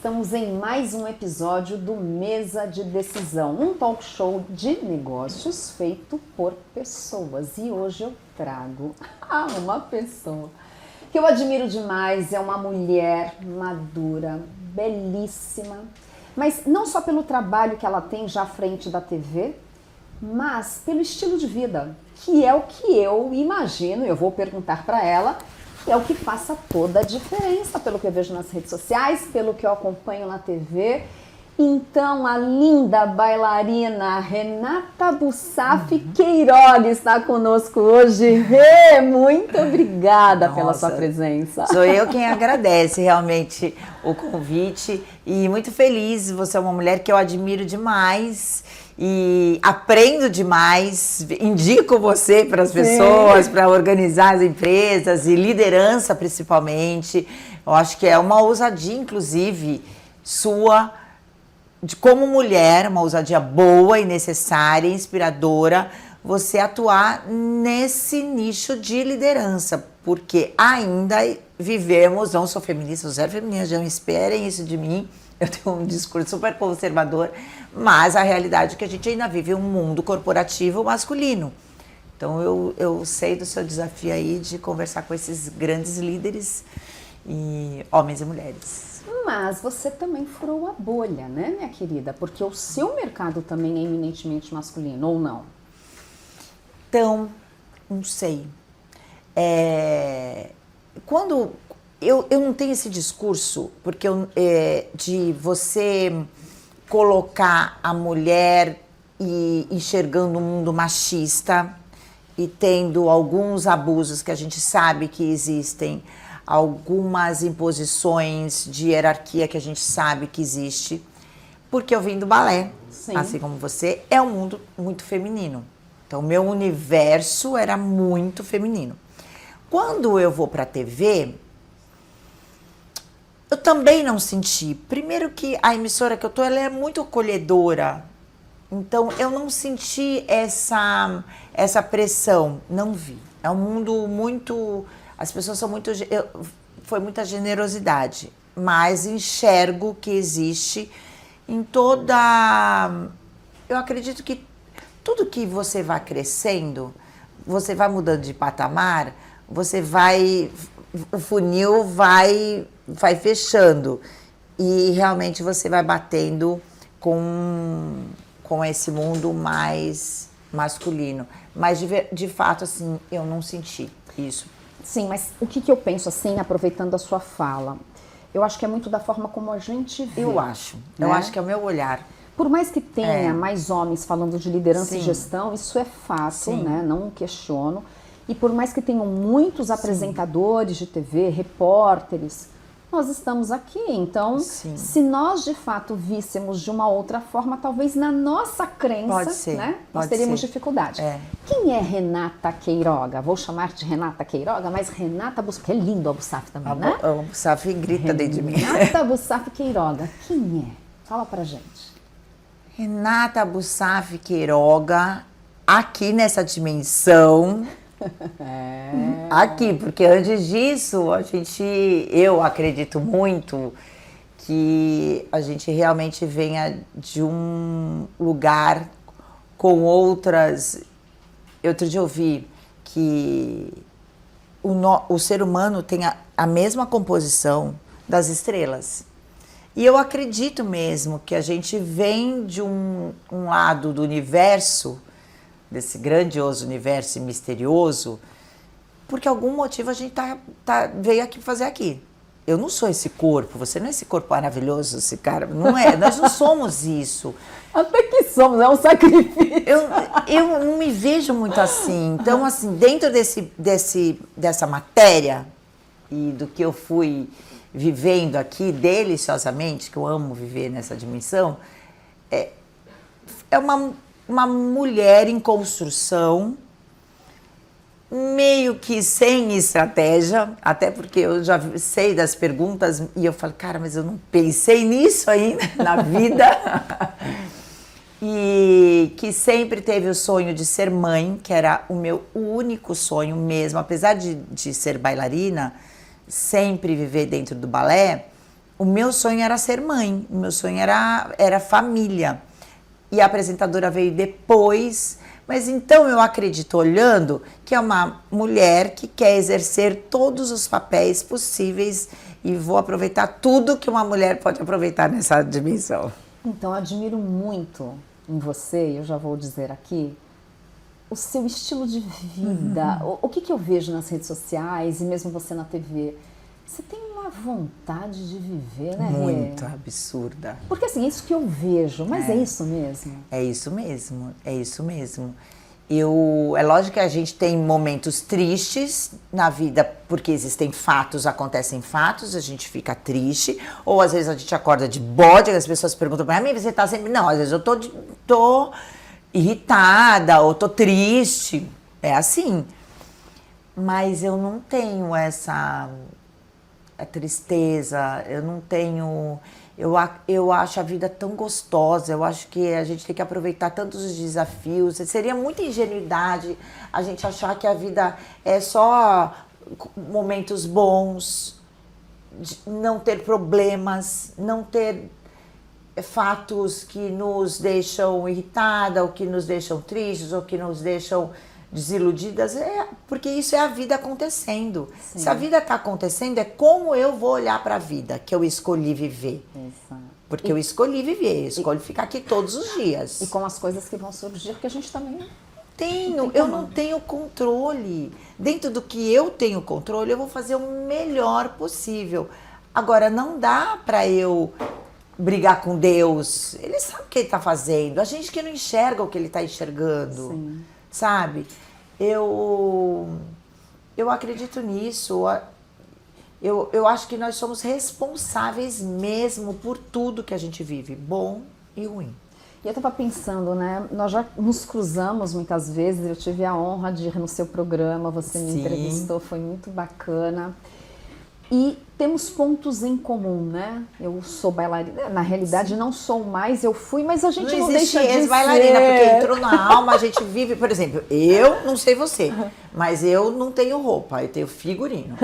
estamos em mais um episódio do Mesa de Decisão, um talk show de negócios feito por pessoas. E hoje eu trago uma pessoa que eu admiro demais, é uma mulher madura, belíssima, mas não só pelo trabalho que ela tem já à frente da TV, mas pelo estilo de vida, que é o que eu imagino, eu vou perguntar para ela, é o que faça toda a diferença, pelo que eu vejo nas redes sociais, pelo que eu acompanho na TV. Então, a linda bailarina Renata Bussaf Queiroga está conosco hoje. Rê, muito obrigada pela sua presença. Sou eu quem agradece realmente o convite e muito feliz. Você é uma mulher que eu admiro demais e aprendo demais, indico você para as pessoas, para organizar as empresas e liderança principalmente. Eu acho que é uma ousadia, inclusive, sua, de como mulher, uma ousadia boa e necessária, inspiradora, você atuar nesse nicho de liderança, porque ainda vivemos, não sou feminista, sou zero feminista, não esperem isso de mim, eu tenho um discurso super conservador, mas a realidade é que a gente ainda vive um mundo corporativo masculino. Então eu sei do seu desafio aí de conversar com esses grandes líderes, e homens e mulheres. Mas você também furou a bolha, né, minha querida? Porque o seu mercado também é eminentemente masculino, ou não? Então, não sei. Quando eu não tenho esse discurso, porque de você colocar a mulher e enxergando um mundo machista e tendo alguns abusos que a gente sabe que existem, algumas imposições de hierarquia que a gente sabe que existe, porque eu vim do balé, sim, assim como você, é um mundo muito feminino. Então, meu universo era muito feminino. Quando eu vou para a TV, eu também não senti. Primeiro que a emissora que eu tô, ela é muito acolhedora. Então, eu não senti essa pressão. Não vi. É um mundo muito... As pessoas são muito... Foi muita generosidade. Mas enxergo que existe em toda... Eu acredito que tudo que você vai crescendo, você vai mudando de patamar, você vai... O funil vai fechando. E realmente você vai batendo com esse mundo mais masculino. Mas de fato, assim, eu não senti isso. Sim, mas o que eu penso, assim, aproveitando a sua fala, eu acho que é muito da forma como a gente vê. Eu acho que é o meu olhar. Por mais que tenha mais homens falando de liderança e gestão, isso é fato, né? Não questiono. E por mais que tenham muitos apresentadores de TV, repórteres, nós estamos aqui. Então, se nós de fato víssemos de uma outra forma, talvez na nossa crença, né, nós teríamos dificuldade. Quem é Renata Queiroga? Vou chamar de Renata Queiroga, mas Renata Bussaf, que é lindo a Bussaf também, né? A Bussaf grita dentro de mim. Renata Bussaf Queiroga, quem é? Fala pra gente. Renata Bussaf Queiroga, aqui nessa dimensão... Aqui, porque antes disso eu acredito muito que a gente realmente venha de um lugar com outras. Outro dia eu vi que o ser humano tem a mesma composição das estrelas. E eu acredito mesmo que a gente vem de um lado do universo, desse grandioso universo misterioso, porque algum motivo a gente veio aqui fazer aqui. Eu não sou esse corpo, você não é esse corpo maravilhoso, esse cara, não é, nós não somos isso. Até que somos, é um sacrifício. Eu não me vejo muito assim. Então, assim, dentro dessa matéria e do que eu fui vivendo aqui deliciosamente, que eu amo viver nessa dimensão, é uma mulher em construção, meio que sem estratégia, até porque eu já sei das perguntas e eu falo, cara, mas eu não pensei nisso ainda na vida. E que sempre teve o sonho de ser mãe, que era o meu único sonho mesmo, apesar de ser bailarina, sempre viver dentro do balé, o meu sonho era ser mãe, o meu sonho era família. E a apresentadora veio depois, mas então eu acredito, olhando, que é uma mulher que quer exercer todos os papéis possíveis e vou aproveitar tudo que uma mulher pode aproveitar nessa dimensão. Então, eu admiro muito em você, e eu já vou dizer aqui, o seu estilo de vida. O que eu vejo nas redes sociais e mesmo você na TV? Você tem uma vontade de viver, né, Rê? Muito absurda. Porque assim, é isso que eu vejo, mas é isso mesmo? É isso mesmo, é isso mesmo. É lógico que a gente tem momentos tristes na vida, porque existem fatos, acontecem fatos, a gente fica triste, ou às vezes a gente acorda de bode, as pessoas perguntam pra mim, você tá sempre... Não, às vezes eu tô irritada, ou tô triste, é assim. Mas eu não tenho essa tristeza, eu não tenho... Eu acho a vida tão gostosa, eu acho que a gente tem que aproveitar tantos os desafios. Seria muita ingenuidade a gente achar que a vida é só momentos bons, não ter problemas, não ter fatos que nos deixam irritada, ou que nos deixam tristes, ou que nos deixam desiludidas, porque isso é a vida acontecendo. Sim. Se a vida está acontecendo, é como eu vou olhar para a vida que eu escolhi viver. Exato. Porque eu escolhi viver, eu escolho ficar aqui todos os dias. E com as coisas que vão surgir, que a gente também eu não tenho controle. Dentro do que eu tenho controle, eu vou fazer o melhor possível. Agora, não dá para eu brigar com Deus. Ele sabe o que ele está fazendo. A gente que não enxerga o que ele está enxergando. Sim. Sabe? Eu acredito nisso. Eu acho que nós somos responsáveis mesmo por tudo que a gente vive, bom e ruim. E eu estava pensando, né? Nós já nos cruzamos muitas vezes, eu tive a honra de ir no seu programa, você me entrevistou, foi muito bacana. E temos pontos em comum, né? Eu sou bailarina, na realidade não sou mais, eu fui, mas a gente não deixa de ser. Bailarina, porque entrou na alma, a gente vive, por exemplo, eu não sei você, mas eu não tenho roupa, eu tenho figurino.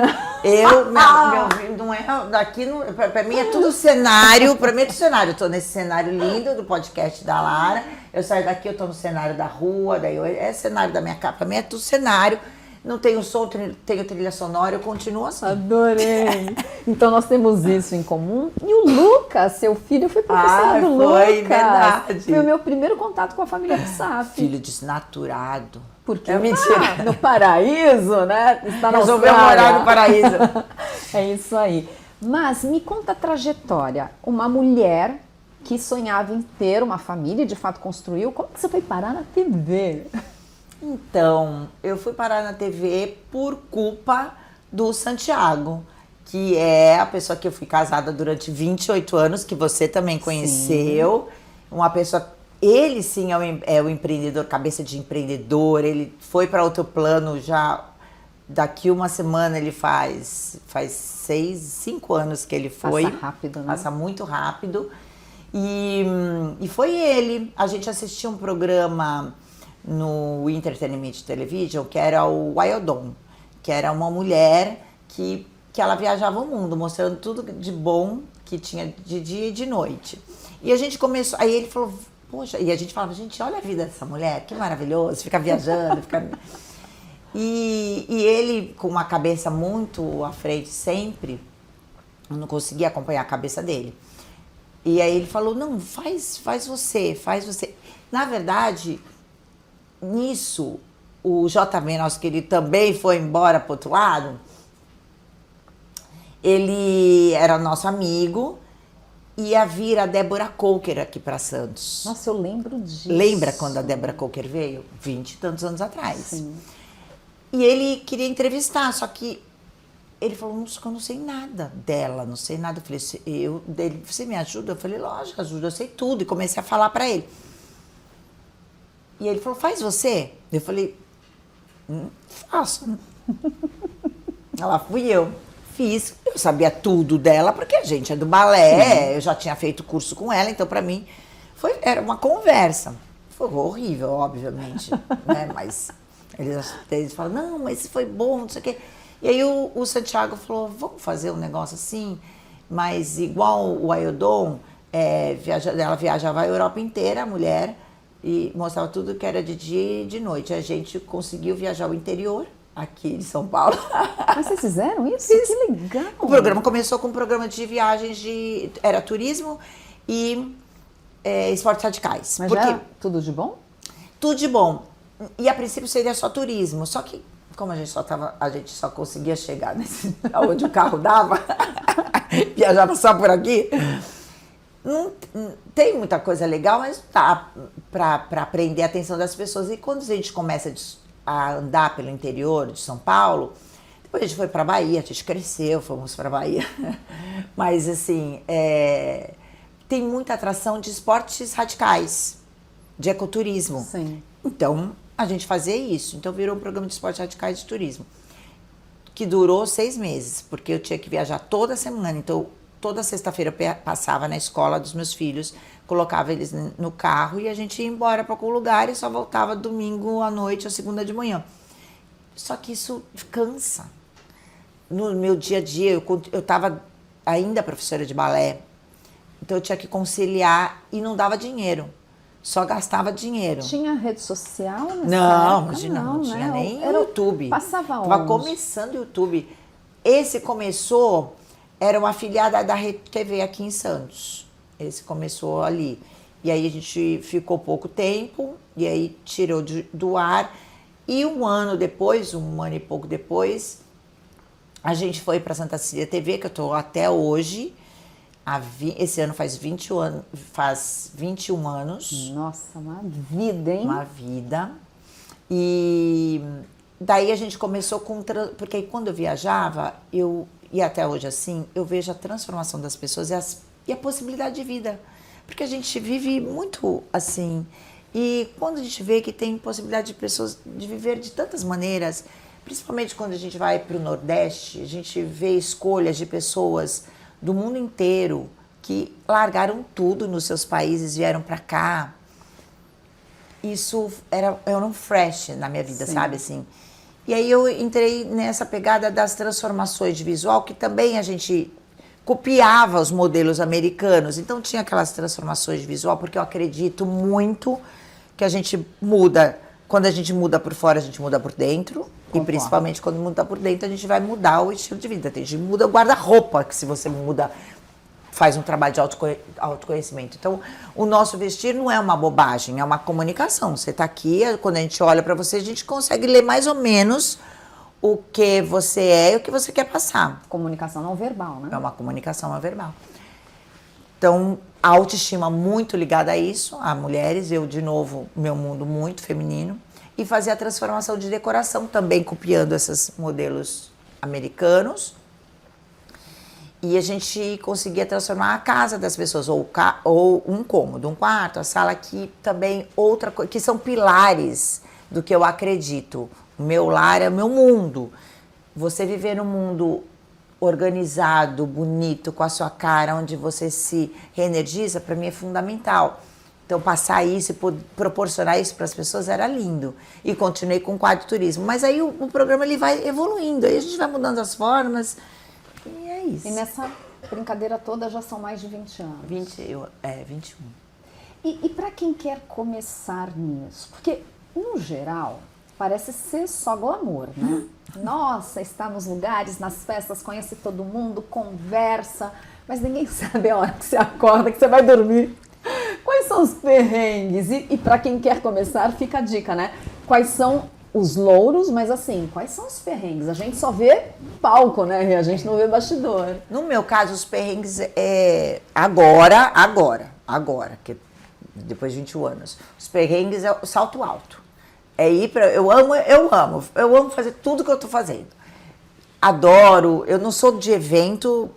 Não é, daqui, pra mim é tudo cenário, eu tô nesse cenário lindo do podcast da Lara, eu saio daqui, eu tô no cenário da rua, daí é cenário da minha casa, pra mim é tudo cenário. Não tenho som, tenho trilha sonora, eu continuo assim. Adorei! Então nós temos isso em comum. E o Lucas, seu filho, eu fui professora do Lucas. Foi verdade. Foi o meu primeiro contato com a família Psaf. Filho desnaturado. Porque mentira. No paraíso, né? Está na Resolveu morar no paraíso. É isso aí. Mas me conta a trajetória. Uma mulher que sonhava em ter uma família e de fato construiu. Como que você foi parar na TV? Então, eu fui parar na TV por culpa do Santiago, que é a pessoa que eu fui casada durante 28 anos, que você também conheceu. Sim. Uma pessoa, ele sim é o empreendedor, cabeça de empreendedor, ele foi para outro plano já, daqui uma semana ele faz 5 anos que ele foi. Passa rápido, né? Passa muito rápido. E foi ele, a gente assistia um programa no Entertainment Television, que era o Wildon, que era uma mulher que ela viajava o mundo, mostrando tudo de bom que tinha de dia e de noite. E a gente começou, aí ele falou, poxa, e a gente falava, gente, olha a vida dessa mulher, que maravilhoso, fica viajando, fica... E ele, com uma cabeça muito à frente sempre, eu não conseguia acompanhar a cabeça dele. E aí ele falou, não, faz você. Na verdade... Nisso, o JB, nosso querido, também foi embora para o outro lado. Ele era nosso amigo, ia vir a Débora Coker aqui para Santos. Nossa, eu lembro disso. Lembra quando a Débora Coker veio? 20 e tantos anos atrás. Sim. E ele queria entrevistar, só que ele falou, eu não sei nada dela, não sei nada. Eu falei, você me ajuda? Eu falei, lógico, ajuda, eu sei tudo. E comecei a falar para ele. E ele falou, faz você? Eu falei, faço. Ela fui eu. Fiz. Eu sabia tudo dela, porque a gente é do balé, eu já tinha feito curso com ela, então pra mim era uma conversa. Foi horrível, obviamente, né? Mas eles falam, não, mas foi bom, não sei o quê. E aí o Santiago falou, vamos fazer um negócio assim? mas igual o Ayodon, ela viajava a Europa inteira, a mulher, e mostrava tudo que era de dia e de noite. A gente conseguiu viajar o interior, aqui de São Paulo. Mas vocês fizeram isso? Que legal! O programa começou com um programa de viagens, era turismo e esportes radicais. Mas era tudo de bom? Tudo de bom. E a princípio seria só turismo, só que como a gente só conseguia chegar onde o carro dava, viajava só por aqui, não tem muita coisa legal, mas tá para prender a atenção das pessoas. E quando a gente começa a andar pelo interior de São Paulo, depois a gente foi para Bahia, a gente cresceu, fomos para Bahia, mas assim, tem muita atração de esportes radicais, de ecoturismo. Sim. Então, a gente fazia isso. Então, virou um programa de esportes radicais de turismo, que durou 6 meses, porque eu tinha que viajar toda semana. Então, toda sexta-feira eu passava na escola dos meus filhos, colocava eles no carro e a gente ia embora para algum lugar e só voltava domingo à noite ou segunda de manhã. Só que isso cansa. No meu dia a dia, eu estava ainda professora de balé, então eu tinha que conciliar e não dava dinheiro. Só gastava dinheiro. Tinha rede social nessa Não, época? imagina, não né? tinha nem YouTube. Passava onde? Tava começando o YouTube. Esse começou, era uma afiliada da Rede TV aqui em Santos. Esse começou ali. E aí a gente ficou pouco tempo, e aí tirou do ar. E um ano e pouco depois, a gente foi para Santa Cecília TV, que eu estou até hoje. Esse ano faz 21 anos. Nossa, uma vida, hein? Uma vida. E daí a gente começou porque aí quando eu viajava, e até hoje assim, eu vejo a transformação das pessoas e a possibilidade de vida. Porque a gente vive muito assim. E quando a gente vê que tem possibilidade de pessoas de viver de tantas maneiras, principalmente quando a gente vai para o Nordeste, a gente vê escolhas de pessoas do mundo inteiro que largaram tudo nos seus países, vieram para cá. Isso era um fresh na minha vida, sim, sabe assim? E aí eu entrei nessa pegada das transformações de visual, que também a gente copiava os modelos americanos. Então tinha aquelas transformações de visual, porque eu acredito muito que a gente muda. Quando a gente muda por fora, a gente muda por dentro. Concordo. E principalmente quando muda por dentro, a gente vai mudar o estilo de vida. A gente muda o guarda-roupa, que se você muda, faz um trabalho de autoconhecimento. Então, o nosso vestir não é uma bobagem, é uma comunicação. Você está aqui, quando a gente olha para você, a gente consegue ler mais ou menos o que você é e o que você quer passar. Comunicação não verbal, né? É uma comunicação não verbal. Então, a autoestima muito ligada a isso, a mulheres, eu, de novo, meu mundo muito feminino, e fazer a transformação de decoração, também copiando esses modelos americanos. E a gente conseguia transformar a casa das pessoas, ou um cômodo, um quarto, a sala, que também outra coisa, que são pilares do que eu acredito. O meu lar é o meu mundo. Você viver num mundo organizado, bonito, com a sua cara, onde você se reenergiza, para mim é fundamental. Então, passar isso e proporcionar isso para as pessoas era lindo. E continuei com o quadro turismo. Mas aí o programa ele vai evoluindo, aí a gente vai mudando as formas e é isso. E nessa brincadeira toda já são mais de 20 anos. 21. E para quem quer começar nisso? Porque, no geral, parece ser só glamour, né? Nossa, está nos lugares, nas festas, conhece todo mundo, conversa, mas ninguém sabe a hora que você acorda, que você vai dormir. Quais são os perrengues? E para quem quer começar, fica a dica, né? Quais são os louros, mas assim, quais são os perrengues? A gente só vê palco, né? A gente não vê bastidor. No meu caso, os perrengues agora, que depois de 21 anos, os perrengues é o salto alto. É ir para. Eu amo fazer tudo que eu tô fazendo. Adoro, eu não sou de evento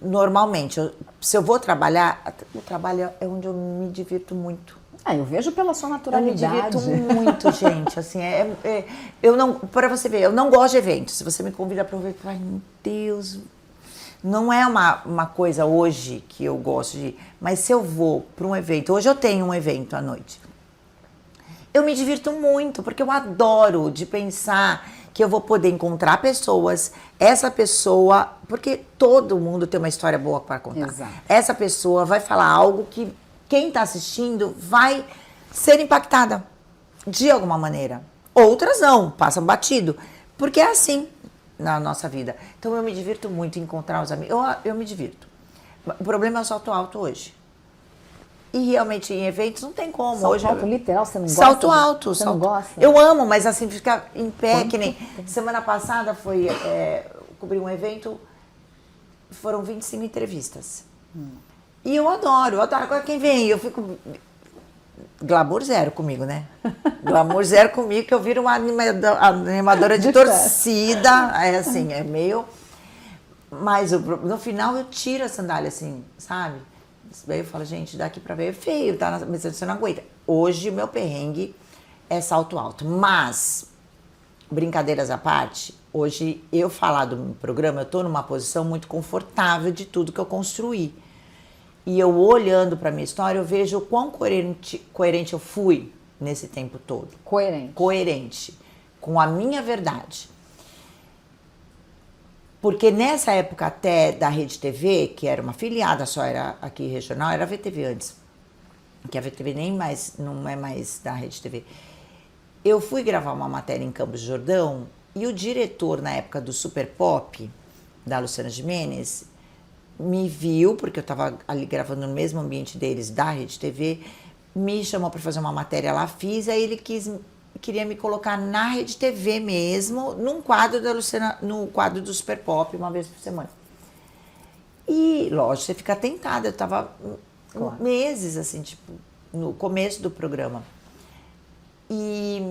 normalmente. Se eu vou trabalhar, o trabalho é onde eu me divirto muito. Eu vejo pela sua naturalidade. Eu me divirto muito, gente. Assim, eu não, para você ver, eu não gosto de eventos. Se você me convida para um evento, ai meu Deus, não é uma coisa hoje que eu gosto de ir. Mas se eu vou para um evento, hoje eu tenho um evento à noite. Eu me divirto muito, porque eu adoro de pensar que eu vou poder encontrar pessoas, essa pessoa, porque todo mundo tem uma história boa para contar. Exato. Essa pessoa vai falar algo que quem está assistindo vai ser impactada de alguma maneira. Outras não, passam batido, porque é assim na nossa vida. Então eu me divirto muito em encontrar os amigos, eu me divirto. O problema é o salto alto hoje. E realmente em eventos não tem como. Salto hoje, alto literal, você não gosta? Salto alto. Você não gosta? Eu amo, mas assim, ficar em pé, que nem... Semana passada foi cobrir um evento, foram 25 entrevistas. E eu adoro. Agora quem vem, eu fico... Glamour zero comigo, né? Glamour zero comigo, que eu viro uma animadora de torcida. É assim, é meio... Mas no final eu tiro a sandália assim, sabe? Daí eu falo, gente, daqui pra ver é feio, tá? Mas você não aguenta. Hoje o meu perrengue é salto alto. Mas, brincadeiras à parte, hoje eu falar do meu programa, eu tô numa posição muito confortável de tudo que eu construí. E eu olhando pra minha história, eu vejo o quão coerente eu fui nesse tempo todo. Coerente. Coerente. Com a minha verdade. Porque nessa época até da Rede TV, que era uma afiliada, só era aqui regional, era a VTV antes. Que a VTV nem mais, não é mais da Rede TV. Eu fui gravar uma matéria em Campos do Jordão e o diretor, na época do Super Pop, da Luciana Gimenez, me viu, porque eu estava ali gravando no mesmo ambiente deles, da Rede TV, me chamou para fazer uma matéria lá, fiz, aí ele queria me colocar na Rede TV mesmo, num quadro da Luciana, no quadro do Super Pop, uma vez por semana. E, lógico, você fica tentada. Eu tava meses, assim, tipo, no começo do programa. E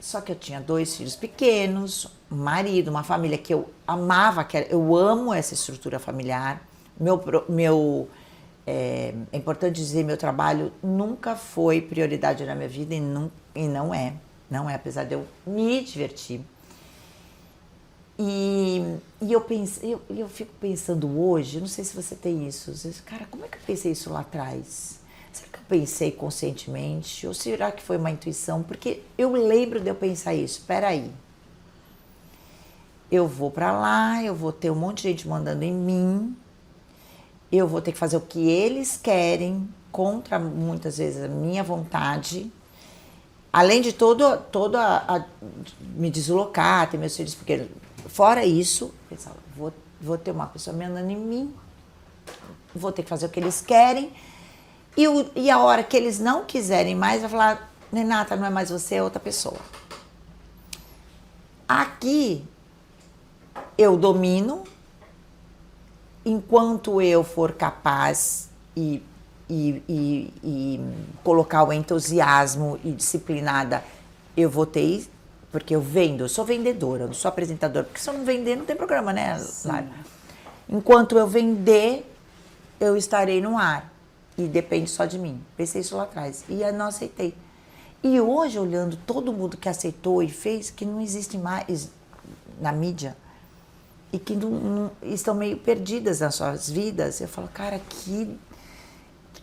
só que eu tinha 2 filhos pequenos, um marido, uma família que eu amava, eu amo essa estrutura familiar. É importante dizer, meu trabalho nunca foi prioridade na minha vida e não é, apesar de eu me divertir. E eu fico pensando hoje, não sei se você tem isso, cara, como é que eu pensei isso lá atrás? Será que eu pensei conscientemente? Ou será que foi uma intuição? Porque eu lembro de eu pensar isso, peraí, eu vou pra lá, eu vou ter um monte de gente mandando em mim, eu vou ter que fazer o que eles querem, contra muitas vezes a minha vontade, além de me deslocar, ter meus filhos pequenos. Fora isso, pensava, vou ter uma pessoa me andando em mim, vou ter que fazer o que eles querem, e a hora que eles não quiserem mais, vai falar, Renata, não é mais você, é outra pessoa. Aqui, eu domino, enquanto eu for capaz e colocar o entusiasmo e disciplinada, eu vou ter, porque eu vendo, eu sou vendedora, eu não sou apresentadora, porque se eu não vender, não tem programa, né, Lara? Enquanto eu vender, eu estarei no ar, e depende só de mim. Pensei isso lá atrás, e eu não aceitei. E hoje, olhando todo mundo que aceitou e fez, que não existe mais na mídia, e que não estão meio perdidas nas suas vidas, eu falo, cara,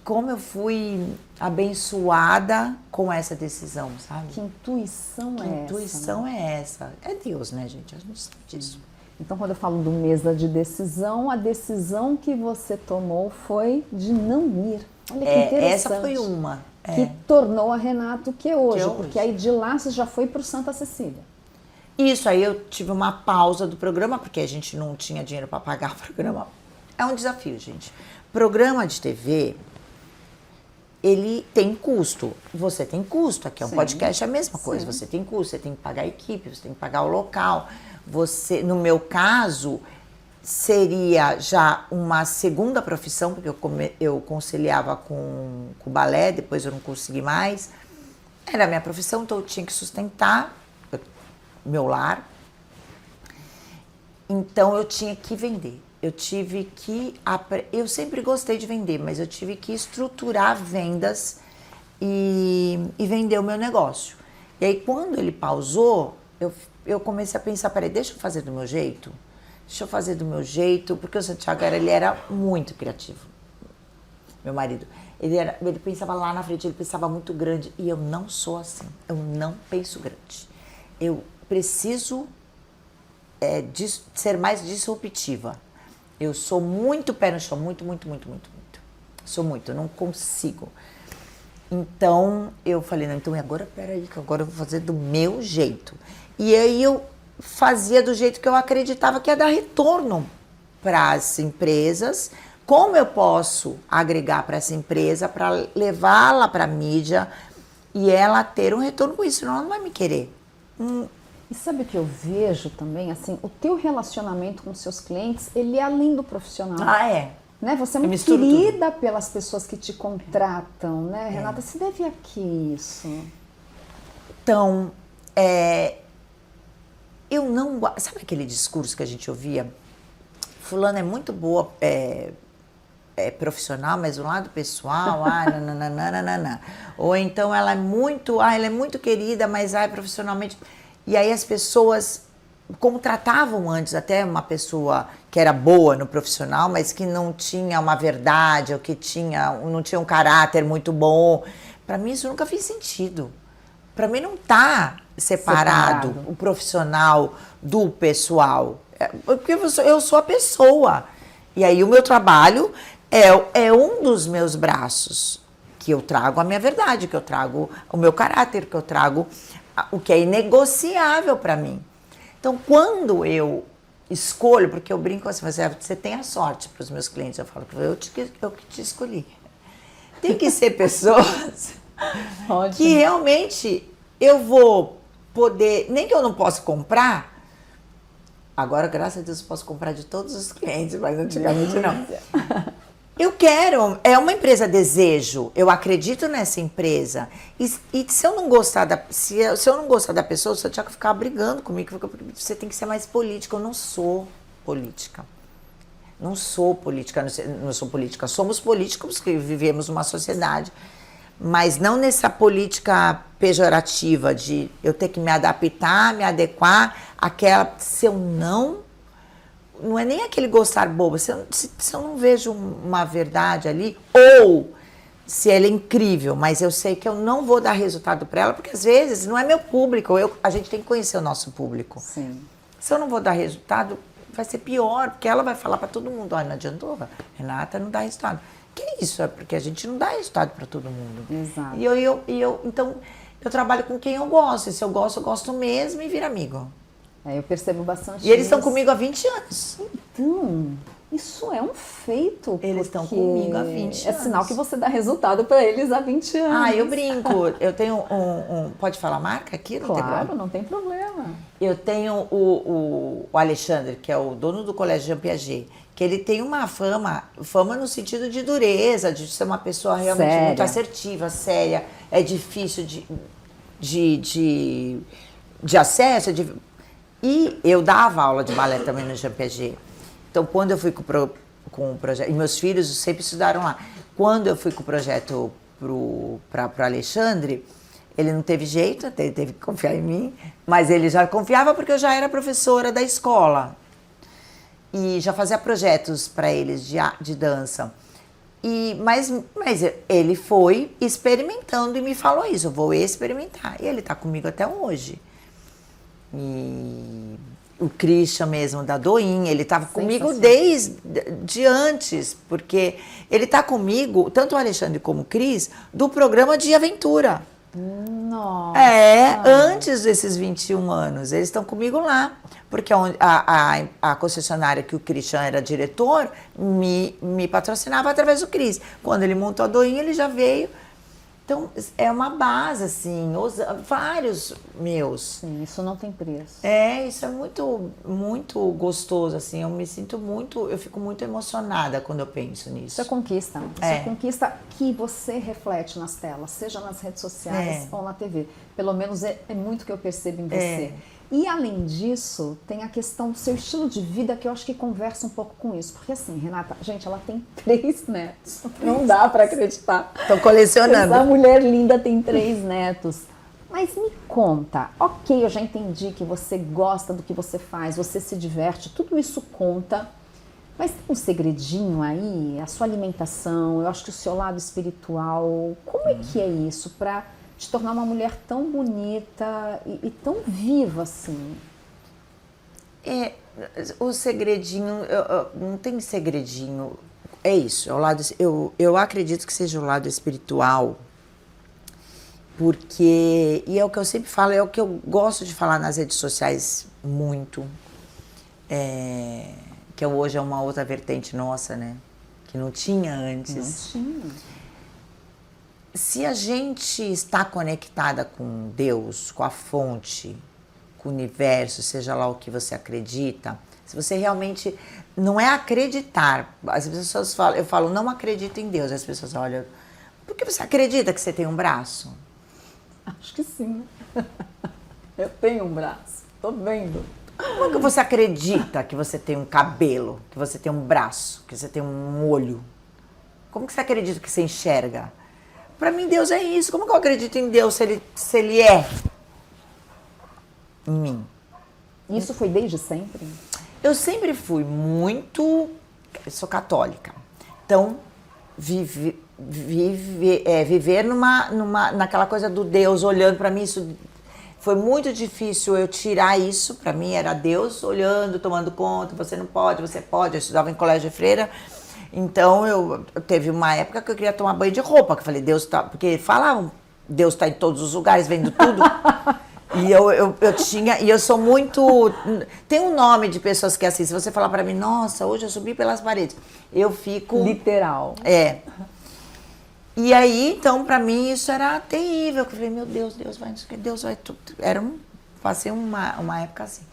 como eu fui abençoada com essa decisão, sabe? Que intuição que é essa? Que intuição é essa? É Deus, né, gente? A gente sabe disso. Então, quando eu falo do mesa de decisão, a decisão que você tomou foi de não ir. Olha que interessante. Essa foi uma. Que tornou a Renata o que é hoje. Porque aí de lá você já foi para o Santa Cecília. Isso, aí eu tive uma pausa do programa, porque a gente não tinha dinheiro para pagar o programa. É um desafio, gente. Programa de TV, ele tem custo. Você tem custo. Aqui é um podcast, é a mesma coisa. Você tem custo, você tem que pagar a equipe, você tem que pagar o local. No meu caso, seria já uma segunda profissão, porque eu conciliava com o balé, depois eu não consegui mais. Era a minha profissão, então eu tinha que sustentar meu lar. Então eu tinha que vender. Eu sempre gostei de vender, mas eu tive que estruturar vendas e vender o meu negócio. E aí quando ele pausou, eu comecei a pensar, peraí, deixa eu fazer do meu jeito? Porque o Santiago ele era muito criativo. Meu marido. Ele pensava lá na frente, ele pensava muito grande. E eu não sou assim. Eu não penso grande. preciso ser mais disruptiva. Eu sou muito pé no chão, muito. Sou muito, eu não consigo. Então, eu falei, não, então agora, peraí, que agora eu vou fazer do meu jeito. E aí eu fazia do jeito que eu acreditava que ia dar retorno para as empresas. Como eu posso agregar para essa empresa, para levá-la para a mídia e ela ter um retorno com isso, senão ela não vai me querer. E sabe o que eu vejo também? Assim, o teu relacionamento com seus clientes, ele é além do profissional. Ah, é? Né? Você é muito querida pelas pessoas que te contratam, né? Renata, se deve a que isso? Então, eu não... Sabe aquele discurso que a gente ouvia? Fulano é muito boa, profissional, mas do lado pessoal, nananana. Ou então ela é muito querida, mas profissionalmente... E aí as pessoas contratavam antes até uma pessoa que era boa no profissional, mas que não tinha uma verdade, ou que não tinha um caráter muito bom. Para mim isso nunca fez sentido. Para mim não tá separado o profissional do pessoal. Porque eu sou a pessoa. E aí o meu trabalho é um dos meus braços, que eu trago a minha verdade, que eu trago o meu caráter, que eu trago o que é inegociável para mim. Então, quando eu escolho, porque eu brinco assim, você tem a sorte para os meus clientes, eu falo que eu que te escolhi. Tem que ser pessoas que realmente eu vou poder, nem que eu não possa comprar, agora, graças a Deus, eu posso comprar de todos os clientes, mas antigamente não. Eu quero, é uma empresa desejo, eu acredito nessa empresa. E se eu não gostar se eu não gostar da pessoa, você tinha que ficar brigando comigo, você tem que ser mais política. Eu não sou política. Não sou política. Somos políticos que vivemos numa sociedade, mas não nessa política pejorativa de eu ter que me adaptar, me adequar àquela. Se eu não é nem aquele gostar bobo, se eu não vejo uma verdade ali, ou se ela é incrível, mas eu sei que eu não vou dar resultado para ela, porque às vezes não é meu público, a gente tem que conhecer o nosso público. Sim. Se eu não vou dar resultado, vai ser pior, porque ela vai falar para todo mundo, não adiantou, Renata não dá resultado. Que isso? É porque a gente não dá resultado para todo mundo. Exato. Então, eu trabalho com quem eu gosto, e se eu gosto mesmo e vira amigo. Eu percebo bastante. E eles estão comigo há 20 anos. Então, isso é um feito. Eles estão comigo há 20 anos. É sinal que você dá resultado para eles há 20 anos. Eu brinco. Eu tenho pode falar marca aqui? Não claro, não tem problema. Eu tenho o Alexandre, que é o dono do Colégio Jean Piaget, que ele tem uma fama no sentido de dureza, de ser uma pessoa realmente séria. Muito assertiva, séria. É difícil de acesso, E eu dava aula de balé também no Jean Piaget. Então, quando eu fui com o projeto... E meus filhos sempre estudaram lá. Quando eu fui com o projeto para o Alexandre, ele não teve jeito, ele teve que confiar em mim, mas ele já confiava porque eu já era professora da escola. E já fazia projetos para eles de dança. Mas ele foi experimentando e me falou isso, eu vou experimentar. E ele está comigo até hoje. E o Christian mesmo, da Doin, ele estava comigo desde antes, porque ele está comigo, tanto o Alexandre como o Cris, do programa de aventura. Nossa! Antes desses 21 anos, eles estão comigo lá, porque a concessionária que o Christian era diretor, me patrocinava através do Cris. Quando ele montou a Doin, ele já veio. Então, é uma base, assim, vários meus. Sim, isso não tem preço. Isso é muito, muito gostoso, assim, eu fico muito emocionada quando eu penso nisso. Isso é conquista. Isso é conquista que você reflete nas telas, seja nas redes sociais ou na TV. Pelo menos é muito que eu percebo em você. E, além disso, tem a questão do seu estilo de vida, que eu acho que conversa um pouco com isso. Porque, assim, Renata, gente, ela tem 3 netos. Não dá pra acreditar. Tô colecionando. Essa mulher linda tem 3 netos. Mas me conta, ok, eu já entendi que você gosta do que você faz, você se diverte, tudo isso conta. Mas tem um segredinho aí? A sua alimentação, eu acho que o seu lado espiritual, como é que é isso pra te tornar uma mulher tão bonita e tão viva assim? O segredinho, não tem segredinho, é isso, é o lado, eu acredito que seja o lado espiritual, porque, e é o que eu sempre falo, é o que eu gosto de falar nas redes sociais muito, que hoje é uma outra vertente nossa, né, que não tinha antes. Não tinha. Se a gente está conectada com Deus, com a fonte, com o universo, seja lá o que você acredita, se você realmente não é acreditar, as pessoas falam, eu falo, não acredito em Deus, as pessoas olham, por que você acredita que você tem um braço? Acho que sim. Eu tenho um braço, tô vendo. Como que você acredita que você tem um cabelo, que você tem um braço, que você tem um olho? Como que você acredita que você enxerga? Para mim, Deus é isso. Como que eu acredito em Deus se ele é em mim? Isso foi desde sempre? Eu sempre fui muito... Eu sou católica. Então, viver naquela coisa do Deus olhando para mim, isso foi muito difícil eu tirar isso. Para mim era Deus olhando, tomando conta, você não pode, você pode. Eu estudava em colégio de freira. Então, eu teve uma época que eu queria tomar banho de roupa, que eu falei, Deus tá... Porque falavam, Deus tá em todos os lugares, vendo tudo. E eu tinha... E eu sou muito... Tem um nome de pessoas que é assim, se você falar pra mim, nossa, hoje eu subi pelas paredes, eu fico... Literal. E aí, então, pra mim, isso era terrível. Eu falei, meu Deus, Deus vai tudo. Passei uma época assim.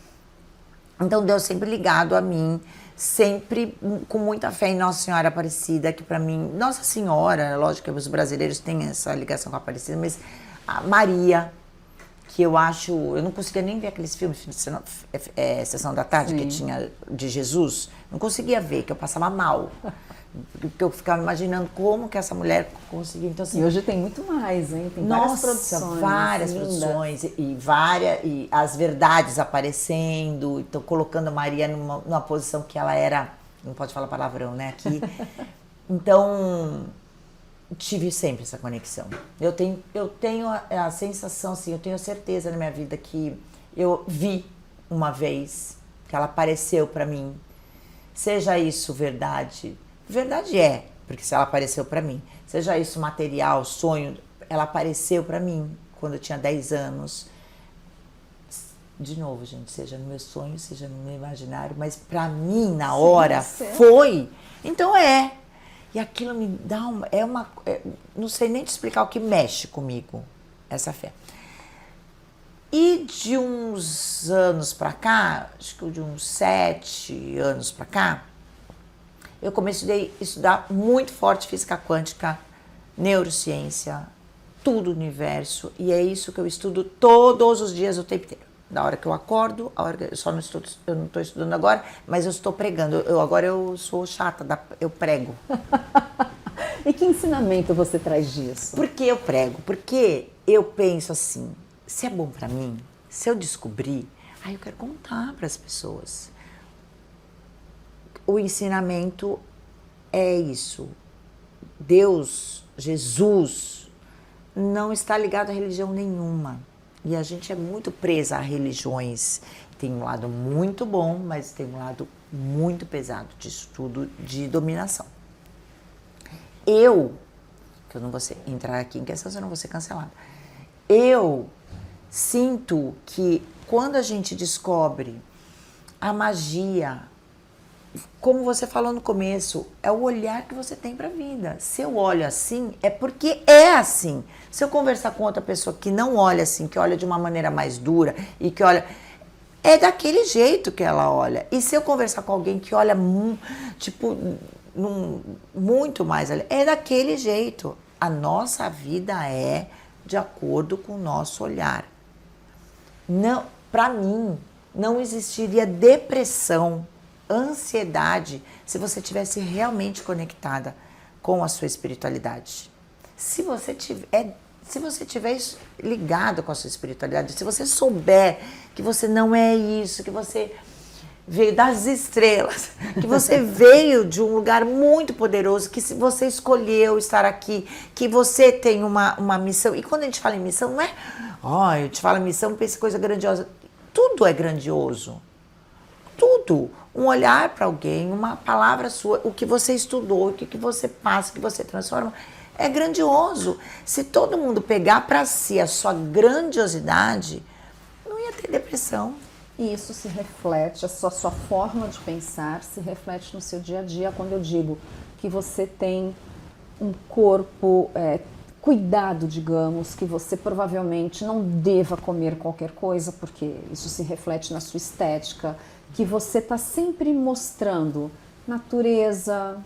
Então, Deus sempre ligado a mim, sempre com muita fé em Nossa Senhora Aparecida, que pra mim, Nossa Senhora, lógico que os brasileiros têm essa ligação com a Aparecida, mas a Maria, que eu acho, eu não conseguia nem ver aqueles filmes, Sessão da Tarde, que tinha de Jesus, não conseguia ver, que eu passava mal, porque eu ficava imaginando como que essa mulher conseguiu. Então, assim, e hoje tem muito mais, hein? Tem várias produções e as verdades aparecendo, então colocando a Maria numa posição que ela era, não pode falar palavrão, né, aqui. Então, tive sempre essa conexão. Eu tenho a sensação, assim, eu tenho a certeza na minha vida que eu vi uma vez, que ela apareceu pra mim, seja isso verdade é, porque se ela apareceu pra mim, seja isso material, sonho, ela apareceu pra mim quando eu tinha 10 anos. De novo, gente, seja no meu sonho, seja no meu imaginário, mas pra mim, na hora, foi. Então e aquilo me dá não sei nem te explicar o que mexe comigo, essa fé. E de uns anos pra cá, acho que de uns 7 anos pra cá, eu comecei a estudar muito forte física quântica, neurociência, tudo o universo, e é isso que eu estudo todos os dias, o tempo inteiro. Da hora que eu acordo, a hora que eu não estou estudando agora, mas eu estou pregando. Agora eu sou chata, eu prego. E que ensinamento você traz disso? Por que eu prego? Porque eu penso assim, se é bom para mim, se eu descobrir, aí eu quero contar para as pessoas. O ensinamento é isso. Deus, Jesus, não está ligado a religião nenhuma. E a gente é muito presa a religiões. Tem um lado muito bom, mas tem um lado muito pesado disso tudo, de dominação. Que eu não vou entrar aqui em questão, senão eu não vou ser cancelada. Eu sinto que quando a gente descobre a magia, como você falou no começo, é o olhar que você tem para a vida. Se eu olho assim, é porque é assim. Se eu conversar com outra pessoa que não olha assim, que olha de uma maneira mais dura e que olha... É daquele jeito que ela olha. E se eu conversar com alguém que olha, muito mais... É daquele jeito. A nossa vida é de acordo com o nosso olhar. Não, para mim, não existiria depressão, ansiedade, se você estivesse realmente conectada com a sua espiritualidade. Se você tiver ligado com a sua espiritualidade, se você souber que você não é isso, que você veio das estrelas, que você veio de um lugar muito poderoso, que você escolheu estar aqui, que você tem uma missão. E quando a gente fala em missão, não é, eu te falo missão, pensa coisa grandiosa. Tudo é grandioso. Tudo. Um olhar para alguém, uma palavra sua, o que você estudou, o que você passa, o que você transforma, é grandioso. Se todo mundo pegar para si a sua grandiosidade, não ia ter depressão. E isso se reflete, a sua forma de pensar se reflete no seu dia a dia, quando eu digo que você tem um corpo cuidado, digamos, que você provavelmente não deva comer qualquer coisa, porque isso se reflete na sua estética, que você está sempre mostrando natureza,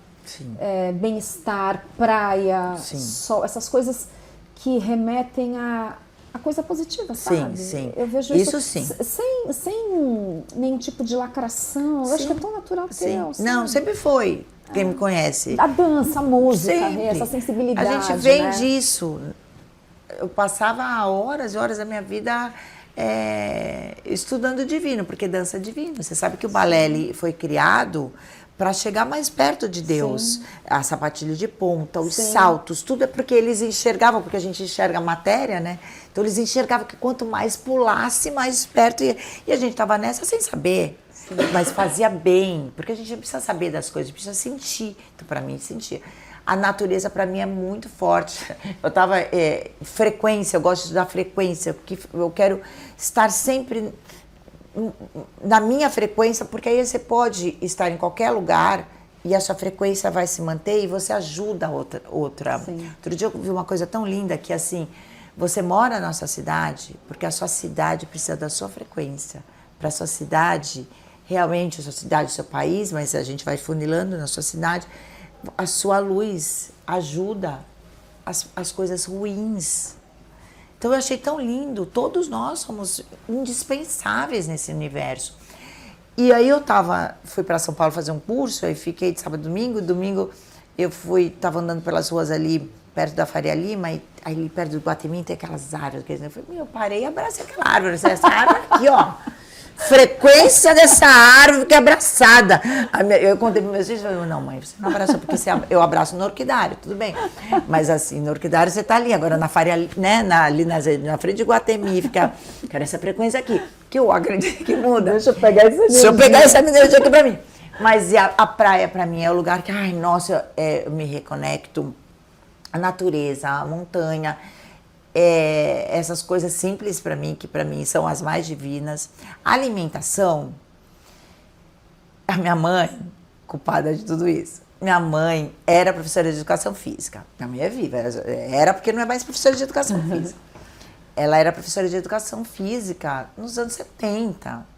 bem-estar, praia, sol, essas coisas que remetem a coisa positiva, sabe? Sim. Eu vejo isso sim. Sem nenhum tipo de lacração. Eu acho que é tão natural teu. Não, sempre foi. Quem me conhece. A dança, a música, sempre. Essa sensibilidade. A gente vem disso. Eu passava horas e horas da minha vida estudando divino, porque dança é divino. Você sabe que o balé ele foi criado para chegar mais perto de Deus. Sim. A sapatilha de ponta, os saltos, tudo é porque eles enxergavam, porque a gente enxerga a matéria, né? Então eles enxergavam que quanto mais pulasse, mais perto ia. E a gente estava nessa sem saber, mas fazia bem, porque a gente não precisa saber das coisas, precisa sentir. Então para mim, sentir. A natureza para mim é muito forte. Eu estava frequência, eu gosto de estudar frequência, porque eu quero estar sempre na minha frequência, porque aí você pode estar em qualquer lugar e a sua frequência vai se manter e você ajuda a outra. Outro dia eu vi uma coisa tão linda que assim, você mora na sua cidade porque a sua cidade precisa da sua frequência. Para a sua cidade, realmente a sua cidade, o seu país, mas a gente vai funilando na sua cidade, a sua luz ajuda as coisas ruins. Então eu achei tão lindo, todos nós somos indispensáveis nesse universo. E aí fui para São Paulo fazer um curso, aí fiquei de sábado e domingo eu estava andando pelas ruas ali, perto da Faria Lima, e ali perto do Guatemi tem aquelas árvores, eu parei e abracei aquela árvore, essa árvore aqui, ó. Frequência dessa árvore que é abraçada. Eu contei para meus filhos, falei, não, mãe, você não abraçou, porque eu abraço no orquidário, tudo bem. Mas assim, no orquidário você tá ali, agora na Faria, né, ali na frente de Guatemi, quero essa frequência aqui, que eu acredito que muda. Deixa eu pegar essa energia aqui para mim. Mas a praia para mim é o lugar que, ai, nossa, eu me reconecto, a natureza, a montanha, essas coisas simples para mim, que para mim são as mais divinas. A alimentação, a minha mãe, culpada de tudo isso, minha mãe era professora de educação física. Minha mãe é viva, era porque não é mais professora de educação física. Ela era professora de educação física nos anos 70.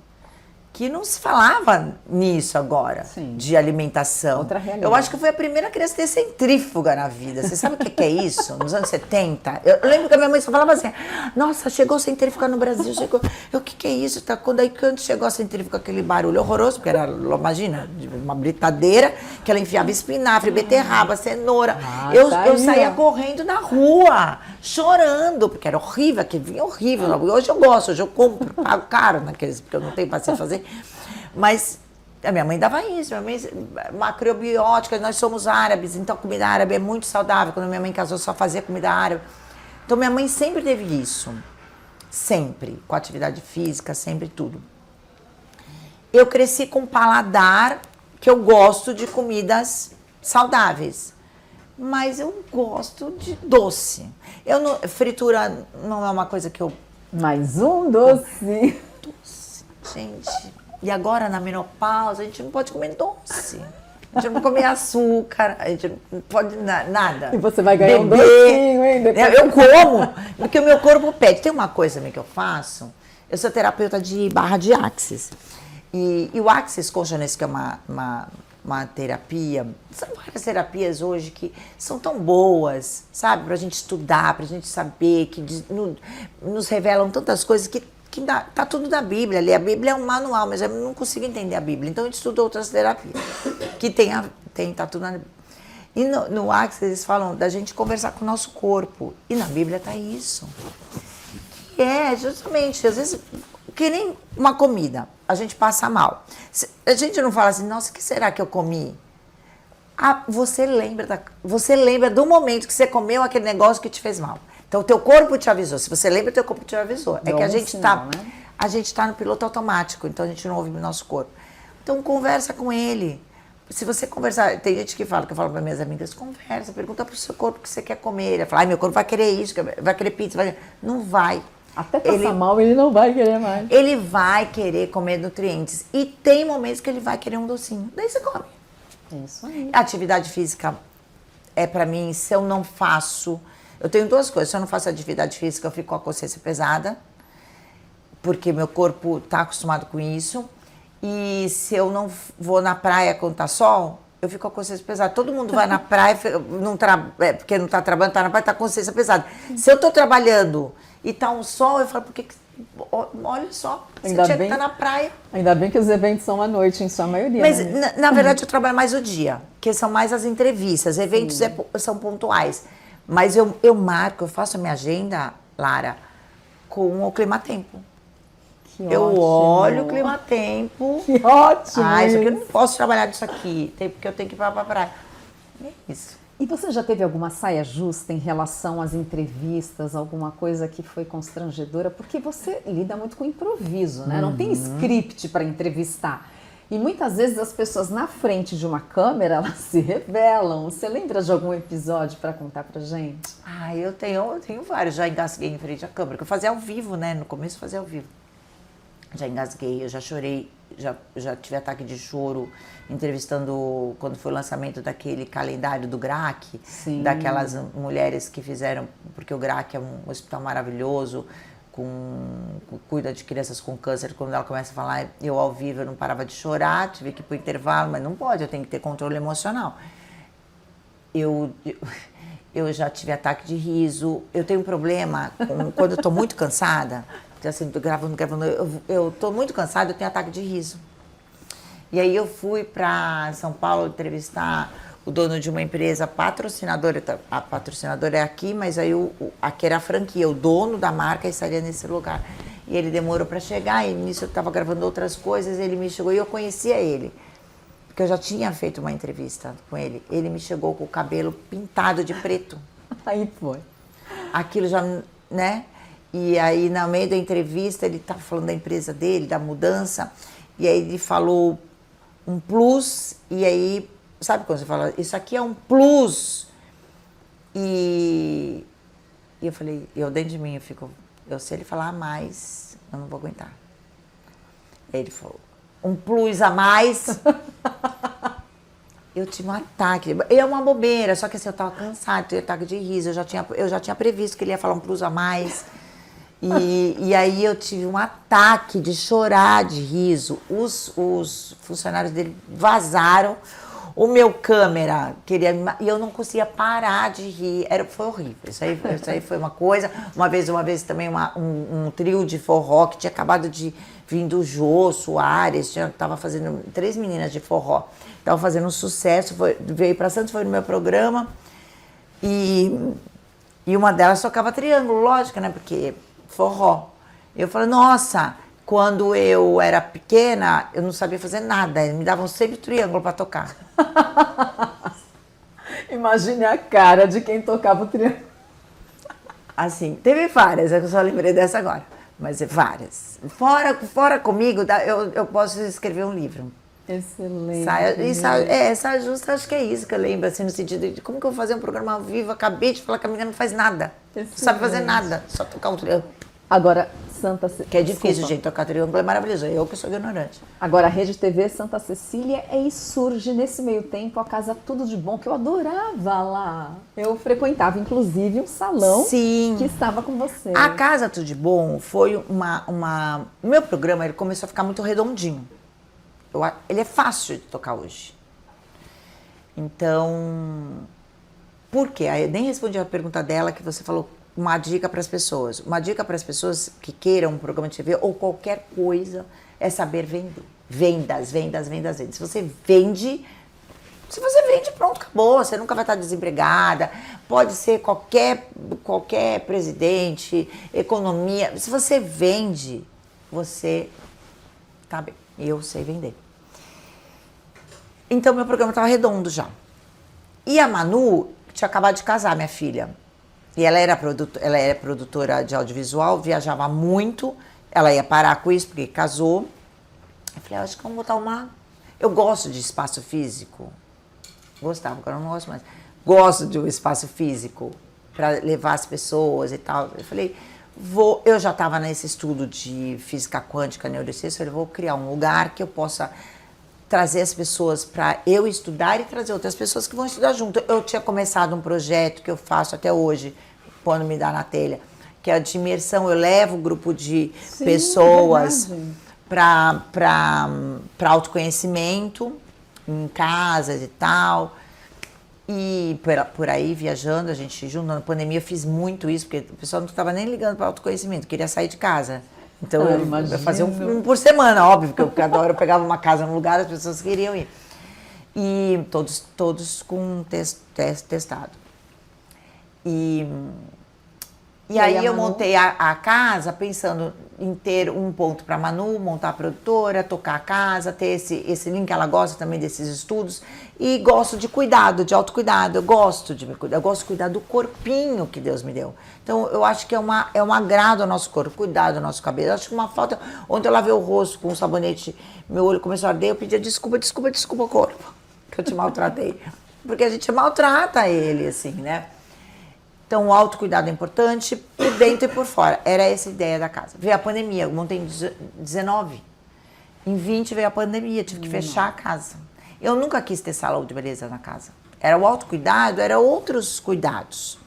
Que não se falava nisso agora, de alimentação. Outra realidade. Eu acho que eu fui a primeira criança a ter centrífuga na vida. Você sabe o que é isso? Nos anos 70. Eu lembro que a minha mãe só falava assim, nossa, chegou centrífuga no Brasil, chegou. O que é isso? Quando chegou a centrífuga, aquele barulho horroroso, porque era, imagina, uma britadeira, que ela enfiava espinafre, beterraba, cenoura. Eu saía correndo na rua, chorando, porque era horrível, que vinha horrível. Hoje eu gosto, hoje eu compro, pago caro naqueles, porque eu não tenho paciência de fazer. Mas a minha mãe dava isso, minha mãe macrobiótica, nós somos árabes, então a comida árabe é muito saudável. Quando minha mãe casou, só fazia comida árabe. Então minha mãe sempre teve isso, sempre, com atividade física, sempre tudo. Eu cresci com um paladar que eu gosto de comidas saudáveis, mas eu gosto de doce. Fritura não é uma coisa que eu... Mais um doce. Gente, e agora na menopausa a gente não pode comer doce, a gente não pode comer açúcar, a gente não pode nada. E você vai ganhar um docinho, hein? Eu como, porque o meu corpo pede. Tem uma coisa também que eu faço, eu sou terapeuta de barra de Axis. E o Axis Consciousness, que é uma terapia, são várias terapias hoje que são tão boas, sabe? Pra gente estudar, pra gente saber, que nos revelam tantas coisas que tá tudo na Bíblia ali. A Bíblia é um manual, mas eu não consigo entender a Bíblia. Então, eu estudo outras terapias que tá tudo na Bíblia. E no Axis, eles falam da gente conversar com o nosso corpo. E na Bíblia tá isso. Que justamente, às vezes, que nem uma comida. a gente passa mal. A gente não fala assim, nossa, o que será que eu comi? Você lembra do momento que você comeu aquele negócio que te fez mal. Então, o teu corpo te avisou. Se você lembra, o teu corpo te avisou. É que a gente tá no piloto automático, então a gente não ouve o nosso corpo. Então, conversa com ele. Se você conversar, tem gente que eu falo para minhas amigas, conversa, pergunta pro seu corpo o que você quer comer. Ele fala, meu corpo vai querer isso, vai querer pizza, não vai. Até passar mal, ele não vai querer mais. Ele vai querer comer nutrientes. E tem momentos que ele vai querer um docinho. Daí você come. Isso aí. A atividade física é pra mim, se eu não faço... Eu tenho duas coisas. Se eu não faço atividade física, eu fico com a consciência pesada. Porque meu corpo tá acostumado com isso. E se eu não vou na praia quando tá sol, eu fico com a consciência pesada. Todo mundo vai na praia, porque não tá trabalhando, tá na praia, tá com a consciência pesada. Se eu tô trabalhando e tá um sol, eu falo, olha só, você tinha que estar na praia. Ainda bem que os eventos são à noite, em sua maioria. Mas, né? na verdade, eu trabalho mais o dia, que são mais as entrevistas. Eventos são pontuais. Mas eu marco, eu faço a minha agenda, Lara, com o clima-tempo. Eu olho o clima-tempo. Que ótimo! Isso aqui eu não posso trabalhar disso aqui, porque eu tenho que ir pra praia. É isso. E você já teve alguma saia justa em relação às entrevistas, alguma coisa que foi constrangedora? Porque você lida muito com improviso, né? Não tem script para entrevistar. E muitas vezes as pessoas na frente de uma câmera, elas se revelam. Você lembra de algum episódio para contar pra gente? Eu tenho vários. Já engasguei em frente à câmera, que eu fazia ao vivo, né? No começo eu fazia ao vivo. Já engasguei, eu já chorei, já tive ataque de choro entrevistando quando foi o lançamento daquele calendário do GRAC, daquelas mulheres que fizeram, porque o GRAC é um hospital maravilhoso, cuida de crianças com câncer. Quando ela começa a falar, eu ao vivo eu não parava de chorar, tive que ir pro intervalo, mas não pode, eu tenho que ter controle emocional. Eu já tive ataque de riso, eu tenho um problema quando eu tô muito cansada. Assim, tô gravando, eu tô muito cansada, eu tenho ataque de riso. E aí eu fui para São Paulo entrevistar o dono de uma empresa patrocinadora. A patrocinadora é aqui, mas aí aqui era a franquia, o dono da marca estaria nesse lugar. E ele demorou para chegar, e nisso eu estava gravando outras coisas, ele me chegou e eu conhecia ele. Porque eu já tinha feito uma entrevista com ele. Ele me chegou com o cabelo pintado de preto. Aí foi. Aquilo já, né? E aí, no meio da entrevista, ele estava falando da empresa dele, da mudança, e aí ele falou um plus, e aí, sabe quando você fala, isso aqui é um plus? E eu falei, dentro de mim, se ele falar mais, eu não vou aguentar. Aí ele falou, um plus a mais? Eu tive um ataque, é uma bobeira, só que assim, eu estava cansada, eu tinha ataque de riso, eu já tinha previsto que ele ia falar um plus a mais. E aí eu tive um ataque de chorar de riso. Os funcionários dele vazaram. O meu câmera queria e eu não conseguia parar de rir. Foi horrível. Isso aí foi uma coisa. Uma vez também um trio de forró que tinha acabado de vir do Jô Soares. Tava fazendo 3 meninas de forró. Tava fazendo um sucesso. Veio para Santos, foi no meu programa. E uma delas tocava triângulo, lógico, né? Porque forró. Eu falei, nossa, quando eu era pequena, eu não sabia fazer nada. Eles me davam sempre triângulo para tocar. Imagine a cara de quem tocava o triângulo. Assim, teve várias, eu só lembrei dessa agora. Mas várias. Fora comigo, eu posso escrever um livro. Excelente. Saia justa, acho que é isso que eu lembro, assim, no sentido de como que eu vou fazer um programa ao vivo, acabei de falar que a menina não faz nada. Excelente. Não sabe fazer nada, só tocar um triângulo. Agora, Santa Cecília... Que é difícil, gente, tocar triângulo é maravilhoso, eu que sou ignorante. Agora, a Rede TV Santa Cecília, aí surge nesse meio tempo a Casa Tudo de Bom, que eu adorava lá. Eu frequentava, inclusive, um salão que estava com você. A Casa Tudo de Bom foi O meu programa, ele começou a ficar muito redondinho. Ele é fácil de tocar hoje. Então, por quê? Eu nem respondi a pergunta dela, que você falou uma dica para as pessoas. Uma dica para as pessoas que queiram um programa de TV ou qualquer coisa é saber vender. Vendas. Se você vende, pronto, acabou. Você nunca vai estar desempregada. Pode ser qualquer presidente, economia. Se você vende, você Tá bem, eu sei vender. Então, meu programa estava redondo já. E a Manu tinha acabado de casar, minha filha. E ela era produtora de audiovisual, viajava muito. Ela ia parar com isso, porque casou. Eu falei, acho que vamos botar uma... Eu gosto de espaço físico. Gostava, agora eu não gosto mais. Gosto de um espaço físico para levar as pessoas e tal. Eu falei, eu já estava nesse estudo de física quântica, neurociência, eu falei, vou criar um lugar que eu possa trazer as pessoas para eu estudar e trazer outras pessoas que vão estudar junto. Eu tinha começado um projeto que eu faço até hoje, quando me dá na telha, que é de imersão. Eu levo um grupo de pessoas para autoconhecimento, em casas e tal. E por aí, viajando, a gente junto. Na pandemia eu fiz muito isso, porque o pessoal não estava nem ligando para autoconhecimento, queria sair de casa. Então eu fazia um por semana, óbvio, porque cada hora eu pegava uma casa num lugar, as pessoas queriam ir. E todos com testado. E aí eu montei a casa pensando em ter um ponto para Manu, montar a produtora, tocar a casa, ter esse link. Ela gosta também desses estudos e gosto de cuidado, de autocuidado. Eu gosto de me cuidar, eu gosto de cuidar do corpinho que Deus me deu. Então eu acho que é um agrado ao nosso corpo, cuidar do nosso cabelo. Eu acho que uma falta. Ontem eu lavei o rosto com um sabonete, meu olho começou a arder, eu pedia desculpa corpo, que eu te maltratei. Porque a gente maltrata ele, assim, né? Então, o autocuidado é importante, por dentro e por fora. Era essa a ideia da casa. Veio a pandemia, eu montei em 19. Em 20 veio a pandemia, tive que fechar a casa. Eu nunca quis ter salão de beleza na casa. Era o autocuidado, era outros cuidados.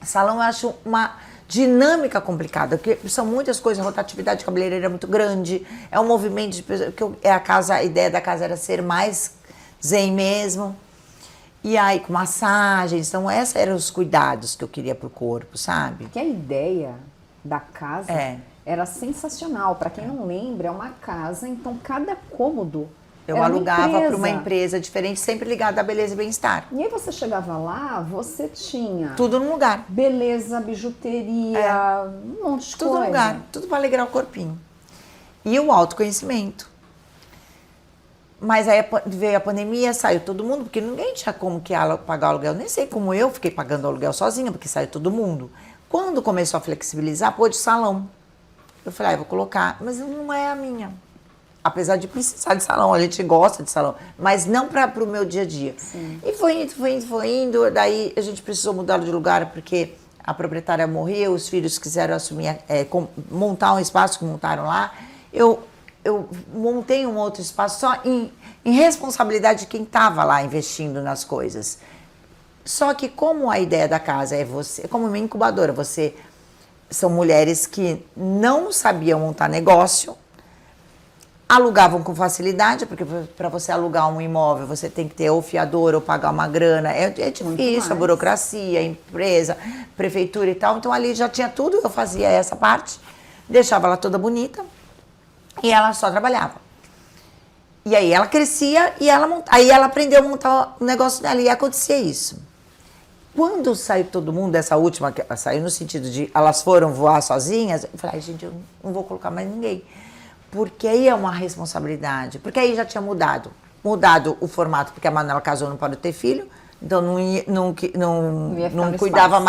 Salão eu acho uma dinâmica complicada, porque são muitas coisas, a rotatividade cabeleireira é muito grande, é um movimento de pessoas, a ideia da casa era ser mais zen mesmo. E aí, com massagens, então esses eram os cuidados que eu queria pro corpo, sabe? Porque a ideia da casa era sensacional. Para quem não lembra, é uma casa, então cada cômodo eu alugava para uma empresa diferente, sempre ligada à beleza e bem-estar. E aí você chegava lá, você tinha... Tudo num lugar. Beleza, bijuteria, um monte de tudo coisa. Tudo num lugar, tudo para alegrar o corpinho. E o autoconhecimento. Mas aí veio a pandemia, saiu todo mundo, porque ninguém tinha como que ela pagar o aluguel. Nem sei como eu fiquei pagando o aluguel sozinha, porque saiu todo mundo. Quando começou a flexibilizar, pôde salão. Eu falei, eu vou colocar, mas não é a minha. Apesar de precisar de salão, a gente gosta de salão, mas não para o meu dia a dia. Sim. E foi indo, daí a gente precisou mudar de lugar, porque a proprietária morreu, os filhos quiseram assumir, montar um espaço que montaram lá. Eu montei um outro espaço só em responsabilidade de quem estava lá investindo nas coisas. Só que como a ideia da casa é você, como uma incubadora, são mulheres que não sabiam montar negócio, alugavam com facilidade, porque para você alugar um imóvel, você tem que ter ou fiador ou pagar uma grana. É difícil, a burocracia, a empresa, prefeitura e tal. Então ali já tinha tudo, eu fazia essa parte, deixava ela toda bonita. E ela só trabalhava. E aí ela crescia e aí ela aprendeu a montar o negócio dela. E acontecia isso. Quando saiu todo mundo, dessa última, que saiu no sentido de elas foram voar sozinhas, eu falei, gente, eu não vou colocar mais ninguém. Porque aí é uma responsabilidade. Porque aí já tinha mudado o formato, porque a Manuela casou, não pode ter filho. Então não cuidava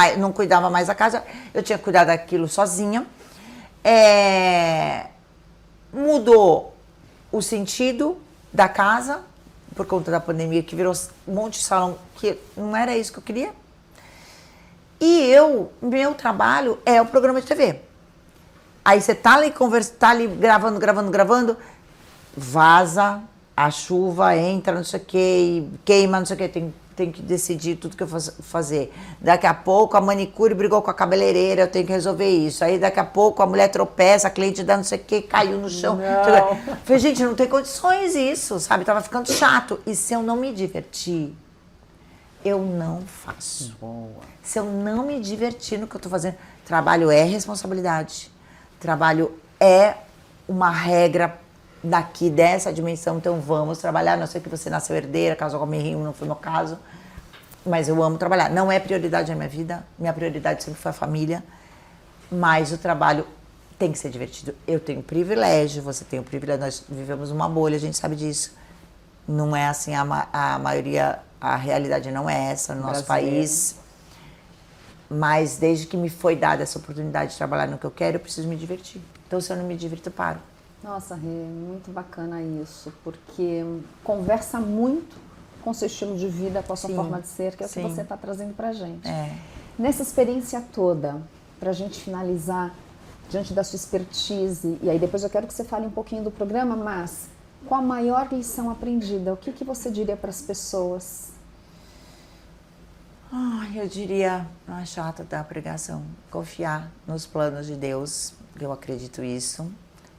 mais da casa. Eu tinha que cuidar daquilo sozinha. Mudou o sentido da casa por conta da pandemia, que virou um monte de salão, que não era isso que eu queria. E meu trabalho é o programa de TV. Aí você tá ali gravando, vaza, a chuva entra, não sei o que, queima, não sei o que, tem que decidir tudo que eu vou fazer. Daqui a pouco a manicure brigou com a cabeleireira, eu tenho que resolver isso. Aí daqui a pouco a mulher tropeça, a cliente dá não sei o que, caiu no chão. Eu falei, gente, não tem condições isso, sabe? Tava ficando chato. E se eu não me divertir, eu não faço. Boa. Se eu não me divertir no que eu tô fazendo, trabalho é responsabilidade. Trabalho é uma regra daqui dessa dimensão, então vamos trabalhar. Não sei que você nasceu herdeira, casou com a minha, não foi meu caso, mas eu amo trabalhar. Não é prioridade na minha vida, minha prioridade sempre foi a família, mas o trabalho tem que ser divertido. Eu tenho privilégio, você tem o privilégio, nós vivemos numa bolha, a gente sabe disso. Não é assim, a maioria, a realidade não é essa no nosso país. Mas desde que me foi dada essa oportunidade de trabalhar no que eu quero, eu preciso me divertir. Então, se eu não me divirto, eu paro. Nossa, Rê, muito bacana isso, porque conversa muito com o seu estilo de vida, com a sua forma de ser, que é o que você está trazendo pra gente. Nessa experiência toda, pra gente finalizar, diante da sua expertise, e aí depois eu quero que você fale um pouquinho do programa, mas qual a maior lição aprendida? O que você diria para as pessoas? Eu diria, não é chata da pregação, confiar nos planos de Deus, eu acredito isso.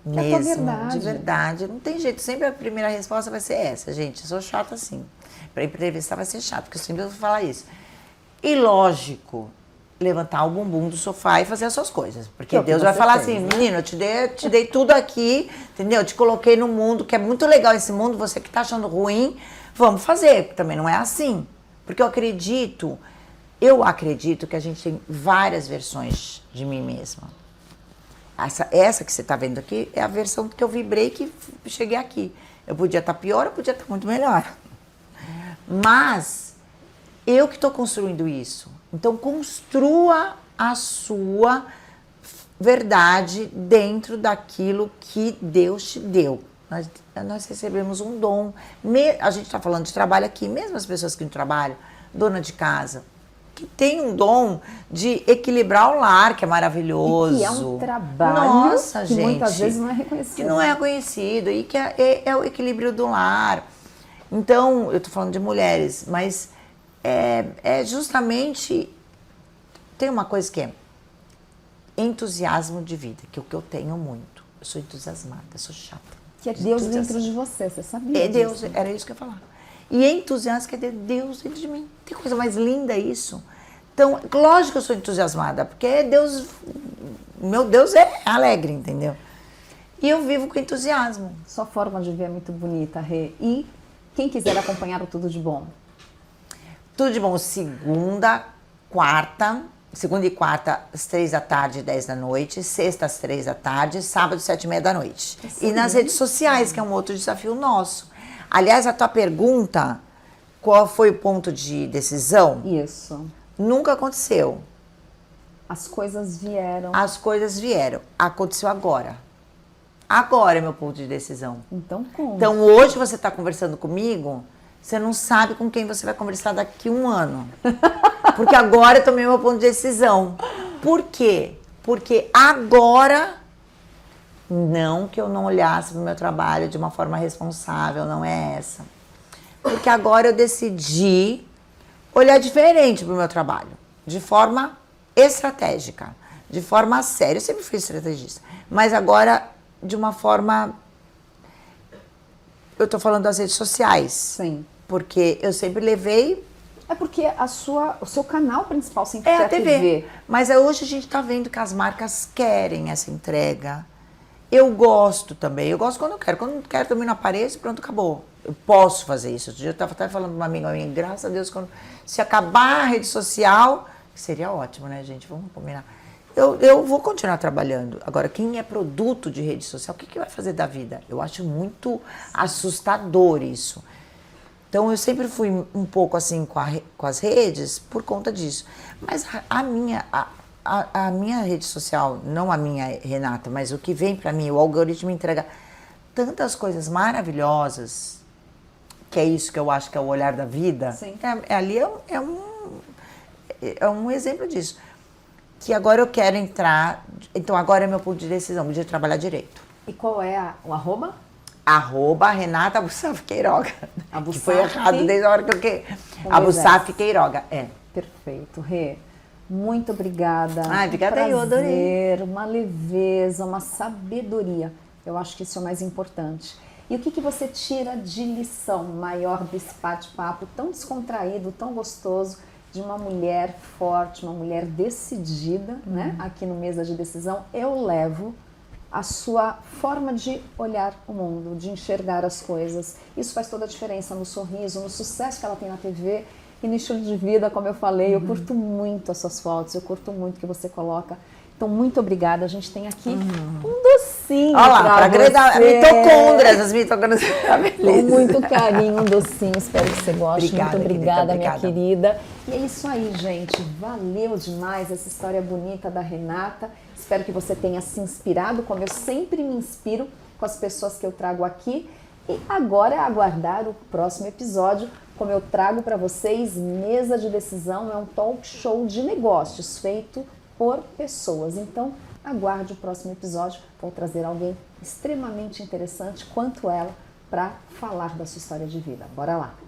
Que mesmo, é verdade. De verdade. Não tem jeito, sempre a primeira resposta vai ser essa, gente, eu sou chata assim. Para entrevistar vai ser chato, porque eu sempre vou falar isso. E lógico, levantar o bumbum do sofá e fazer as suas coisas. Porque Deus vai falar assim, menino, eu te dei tudo aqui, entendeu? Eu te coloquei no mundo, que é muito legal esse mundo, você que tá achando ruim, vamos fazer. Também não é assim. Porque eu acredito que a gente tem várias versões de mim mesma. Essa que você tá vendo aqui é a versão que eu vibrei que cheguei aqui. Eu podia estar pior, eu podia estar muito melhor. Mas eu que estou construindo isso. Então, construa a sua verdade dentro daquilo que Deus te deu. Nós recebemos um dom. A gente está falando de trabalho aqui, mesmo as pessoas que não trabalham, dona de casa, que tem um dom de equilibrar o lar, que é maravilhoso. E que é um trabalho Nossa, que gente, muitas vezes não é reconhecido. Que não é reconhecido e que é o equilíbrio do lar. Então, eu estou falando de mulheres, mas é justamente... Tem uma coisa que é entusiasmo de vida, que é o que eu tenho muito. Eu sou entusiasmada, eu sou chata. Que é Deus dentro de você sabia É Deus, disso? era isso que eu ia falar. E entusiasmo que é Deus dentro de mim. Tem coisa mais linda isso. Então, lógico que eu sou entusiasmada, porque Deus, meu Deus é alegre, entendeu? E eu vivo com entusiasmo. Sua forma de ver é muito bonita, Rê. E quem quiser acompanhar o Tudo de Bom? Tudo de Bom, segunda e quarta, às 3 da tarde e 10 da noite, sexta às 3 da tarde, sábado, 7h30 da noite. E nas redes sociais, que é um outro desafio nosso. Aliás, a tua pergunta, qual foi o ponto de decisão? Isso. Nunca aconteceu. As coisas vieram. As coisas vieram. Aconteceu agora. Agora é meu ponto de decisão. Então, como? Então, hoje você está conversando comigo, você não sabe com quem você vai conversar daqui a um ano. Porque agora eu tomei meu ponto de decisão. Por quê? Porque agora, não que eu não olhasse para o meu trabalho de uma forma responsável, não é essa. Porque agora eu decidi olhar diferente para o meu trabalho. De forma estratégica, de forma séria. Eu sempre fui estrategista. Mas agora, de uma forma... Eu estou falando das redes sociais. Sim. Porque eu sempre levei... É porque o seu canal principal sempre foi a TV. TV. Mas hoje a gente está vendo que as marcas querem essa entrega. Eu gosto também. Eu gosto quando eu quero. Quando não quero, também não apareço, pronto, acabou. Eu posso fazer isso. Eu estava até falando com uma amiga minha, graças a Deus, se acabar a rede social, seria ótimo, né, gente? Vamos combinar. Eu vou continuar trabalhando. Agora, quem é produto de rede social, o que vai fazer da vida? Eu acho muito assustador isso. Então, eu sempre fui um pouco assim com as redes por conta disso. Mas a minha rede social, não a minha, Renata, mas o que vem para mim, o algoritmo entrega tantas coisas maravilhosas, que é isso que eu acho que é o olhar da vida. Sim. Ali é um exemplo disso. Que agora eu quero entrar, então agora é meu ponto de decisão, de trabalhar direito. E qual é o arroba? Renata Abusaf Queiroga. Abusaf, que foi errado desde a hora que eu... Abusaf Queiroga, Perfeito, Rê. Muito obrigada. Obrigada, eu adorei. Uma leveza, uma sabedoria. Eu acho que isso é o mais importante. E o que você tira de lição maior desse bate-papo tão descontraído, tão gostoso, de uma mulher forte, uma mulher decidida, né? Aqui no Mesa de Decisão, eu levo a sua forma de olhar o mundo, de enxergar as coisas. Isso faz toda a diferença no sorriso, no sucesso que ela tem na TV e no estilo de vida, como eu falei. Eu curto muito as suas fotos, eu curto muito que você coloca Então, muito obrigada. A gente tem aqui um docinho. Olha lá, para agradar. Mitocôndrias, as mitocôndrias. Com muito carinho, um docinho. Espero que você goste. Obrigada, muito obrigada, querida, minha querida. E é isso aí, gente. Valeu demais essa história bonita da Renata. Espero que você tenha se inspirado, como eu sempre me inspiro com as pessoas que eu trago aqui. E agora é aguardar o próximo episódio. Como eu trago para vocês, Mesa de Decisão é um talk show de negócios feito por pessoas. Então, aguarde o próximo episódio. Vou trazer alguém extremamente interessante quanto ela para falar da sua história de vida. Bora lá!